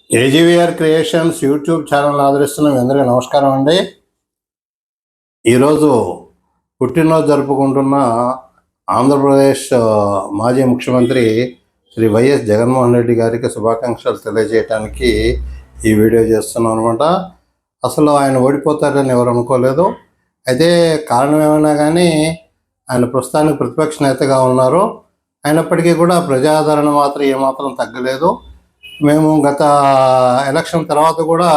AGVR creations YouTube channel ఆదరిస్తున్న మీ అందరికీ నమస్కారం అండి. ఈరోజు పుట్టినరోజు జరుపుకుంటున్న ఆంధ్రప్రదేశ్ మాజీ ముఖ్యమంత్రి శ్రీ వైఎస్ జగన్మోహన్ రెడ్డి గారికి శుభాకాంక్షలు తెలియజేయడానికి ఈ వీడియో చేస్తున్నాం అనమాట. అసలు ఆయన ఓడిపోతారని ఎవరు అనుకోలేదు. అయితే కారణం ఏమైనా కానీ ఆయన ప్రస్తుతానికి ప్రతిపక్ష నేతగా ఉన్నారు. అయినప్పటికీ కూడా ప్రజాదరణ మాత్రం ఏమాత్రం తగ్గలేదు. మేము గత ఎలక్షన్ తర్వాత కూడా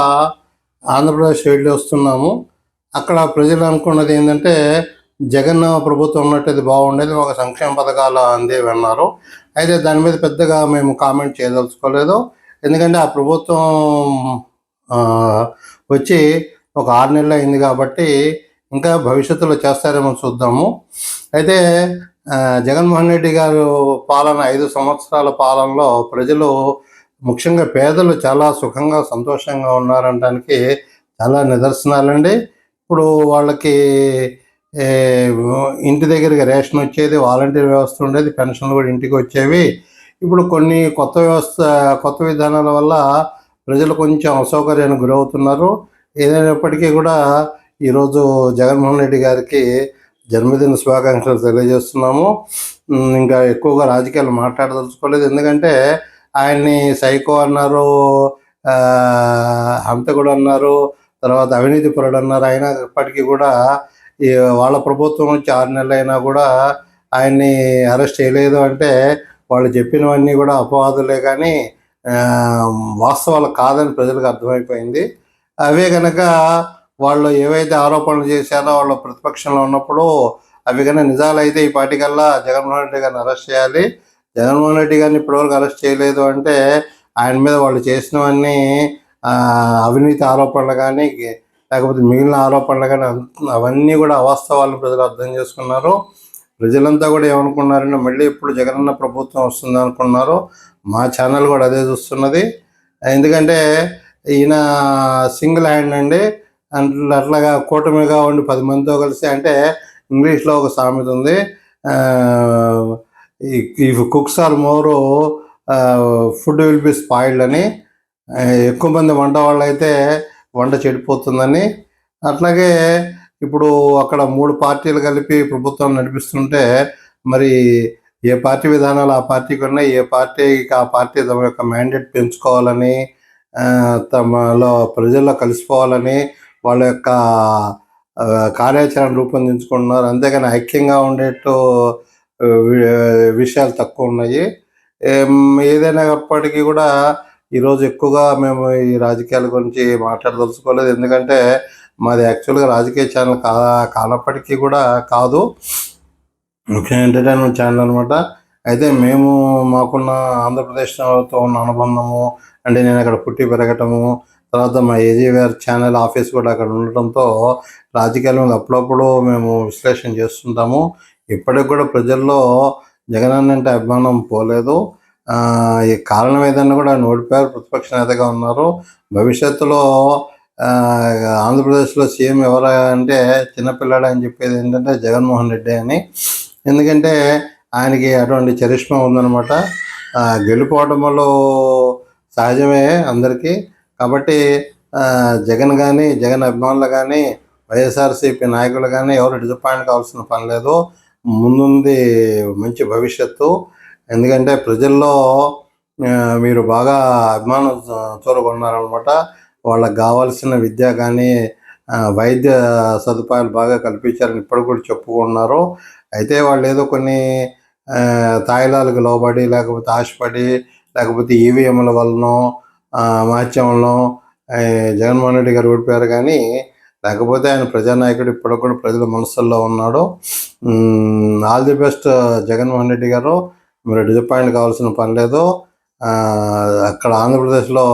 ఆంధ్రప్రదేశ్ వెళ్ళి వస్తున్నాము. అక్కడ ప్రజలు అనుకున్నది ఏంటంటే జగన్ ప్రభుత్వం ఉన్నట్టు బాగుండేది, ఒక సంక్షేమ పథకాలు అందేవి అన్నారు. అయితే దాని మీద పెద్దగా మేము కామెంట్ చేయదలుచుకోలేదు. ఎందుకంటే ఆ ప్రభుత్వం వచ్చి ఒక 6 నెలలు అయింది కాబట్టి ఇంకా భవిష్యత్తులో చేస్తారేమో చూద్దాము. అయితే జగన్మోహన్ రెడ్డి గారు పాలన 5 సంవత్సరాల పాలనలో ప్రజలు ముఖ్యంగా పేదలు చాలా సుఖంగా సంతోషంగా ఉన్నారనడానికి చాలా నిదర్శనాలండి. ఇప్పుడు వాళ్ళకి ఇంటి దగ్గరికి రేషన్ వచ్చేది, వాలంటీర్ వ్యవస్థ ఉండేది, పెన్షన్లు కూడా ఇంటికి వచ్చేవి. ఇప్పుడు కొన్ని కొత్త విధానాల వల్ల ప్రజలు కొంచెం అసౌకర్యానికి గురవుతున్నారు. ఏదైనప్పటికీ కూడా ఈరోజు జగన్మోహన్ రెడ్డి గారికి జన్మదిన శుభాకాంక్షలు తెలియజేస్తున్నాము. ఇంకా ఎక్కువగా రాజకీయాలు మాట్లాడదలుచుకోలేదు. ఎందుకంటే ఆయన్ని సైకో అన్నారు, హంతకుడు అన్నారు, తర్వాత అవినీతి పరుడు అన్నారు. అయినప్పటికీ కూడా వాళ్ళ ప్రభుత్వం వచ్చి 6 నెలలు అయినా కూడా ఆయన్ని అరెస్ట్ చేయలేదు అంటే వాళ్ళు చెప్పినవన్నీ కూడా అపవాదులే కానీ వాస్తవాలు కాదని ప్రజలకు అర్థమైపోయింది. అవే కనుక వాళ్ళు ఏవైతే ఆరోపణలు చేశారో వాళ్ళు ప్రతిపక్షంలో ఉన్నప్పుడు అవి కనుక నిజాలైతే ఈ పాటికల్లా జగన్మోహన్ రెడ్డి గారిని అరెస్ట్ చేయాలి. జగన్మోహన్ రెడ్డి గారిని ఇప్పటివరకు అరెస్ట్ చేయలేదు అంటే ఆయన మీద వాళ్ళు చేసినవన్నీ అవినీతి ఆరోపణలు కానీ లేకపోతే మిగిలిన ఆరోపణలు కానీ అవన్నీ కూడా అవాస్తవాలను ప్రజలు అర్థం చేసుకున్నారు. ప్రజలంతా కూడా ఏమనుకున్నారంటే మళ్ళీ ఇప్పుడు జగనన్న ప్రభుత్వం వస్తుంది అనుకున్నారు. మా ఛానల్ కూడా అదే చూస్తున్నది. ఎందుకంటే ఈయన సింగిల్ హ్యాండ్ అండి. అట్లాగా కూటమిగా ఉండి 10 మందితో కలిసి, అంటే ఇంగ్లీష్లో ఒక సామెత ఉంది, if cooks are more food will be spoiled అని. ఎక్కువ మంది వంట వాళ్ళు అయితే వంట చెడిపోతుందని. అట్లాగే ఇప్పుడు అక్కడ 3 పార్టీలు కలిపి ప్రభుత్వం నడిపిస్తుంటే మరి ఏ పార్టీ విధానాలు ఆ పార్టీకి ఉన్నాయి, ఏ పార్టీకి ఆ పార్టీ తమ యొక్క మ్యాండేట్ పెంచుకోవాలని, తమలో ప్రజల్లో కలిసిపోవాలని వాళ్ళ యొక్క కార్యాచరణ రూపొందించుకుంటున్నారు. అంతేగాని ఐక్యంగా ఉండేట్టు విషయాలు తక్కువ ఉన్నాయి. ఏదైనప్పటికీ కూడా ఈరోజు ఎక్కువగా మేము ఈ రాజకీయాల గురించి మాట్లాడదలుచుకోలేదు. ఎందుకంటే మాది యాక్చువల్గా రాజకీయ ఛానల్ కానప్పటికీ కూడా కాదు, ముఖ్యంగా ఎంటర్టైన్మెంట్ ఛానల్ అనమాట. అయితే మేము మాకున్న ఆంధ్రప్రదేశ్తో ఉన్న అనుబంధము, అంటే నేను అక్కడ పుట్టి పెరగటము, తర్వాత మా ఏజీవీఆర్ ఛానల్ ఆఫీస్ కూడా అక్కడ ఉండటంతో రాజకీయాల మీద అప్పుడప్పుడు మేము విశ్లేషణ చేస్తుంటాము. ఇప్పటికి కూడా ప్రజల్లో జగనన్న అంటే అభిమానం పోలేదు. ఈ కారణం ఏదన్నా కూడా ఆయన ఓడిపోయారు, ప్రతిపక్ష నేతగా ఉన్నారు. భవిష్యత్తులో ఆంధ్రప్రదేశ్లో సీఎం ఎవరా అంటే చిన్నపిల్లాడు అని చెప్పేది ఏంటంటే జగన్మోహన్ రెడ్డి అని. ఎందుకంటే ఆయనకి అటువంటి చరిష్మా ఉందన్నమాట. గెలుపోవడంలో సహజమే అందరికీ. కాబట్టి జగన్ కానీ, జగన్ అభిమానులు కానీ, వైఎస్ఆర్సీపీ నాయకులు కానీ ఎవరు డిసప్పాయింట్ కావాల్సిన పని లేదు. ముందుంది మంచి భవిష్యత్తు. ఎందుకంటే ప్రజల్లో మీరు బాగా అభిమానం చూరగొన్నారనమాట. వాళ్ళకి కావాల్సిన విద్య కానీ వైద్య సదుపాయాలు బాగా కల్పించారని ఇప్పటికి కూడా చెప్పుకున్నారు. అయితే వాళ్ళు ఏదో కొన్ని తాయిలాలకు లోబడి, లేకపోతే ఆశపడి, లేకపోతే ఈవీఎంల వలనో మాధ్యమంలో జగన్మోహన్ రెడ్డి గారు ఓడిపోయారు. కానీ లేకపోతే ఆయన ప్రజానాయకుడు ఇప్పటికి కూడా ప్రజల మనసుల్లో ఉన్నాడు. All the best Jaganmohan Reddy గారు. మీరు డిసప్పాయింట్ కావాల్సిన పని లేదు. అక్కడ ఆంధ్రప్రదేశ్లో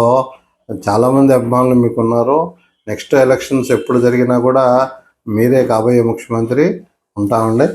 చాలామంది అభిమానులు మీకు ఉన్నారు. నెక్స్ట్ ఎలక్షన్స్ ఎప్పుడు జరిగినా కూడా మీరే కాబోయే ముఖ్యమంత్రి. ఉంటామండి.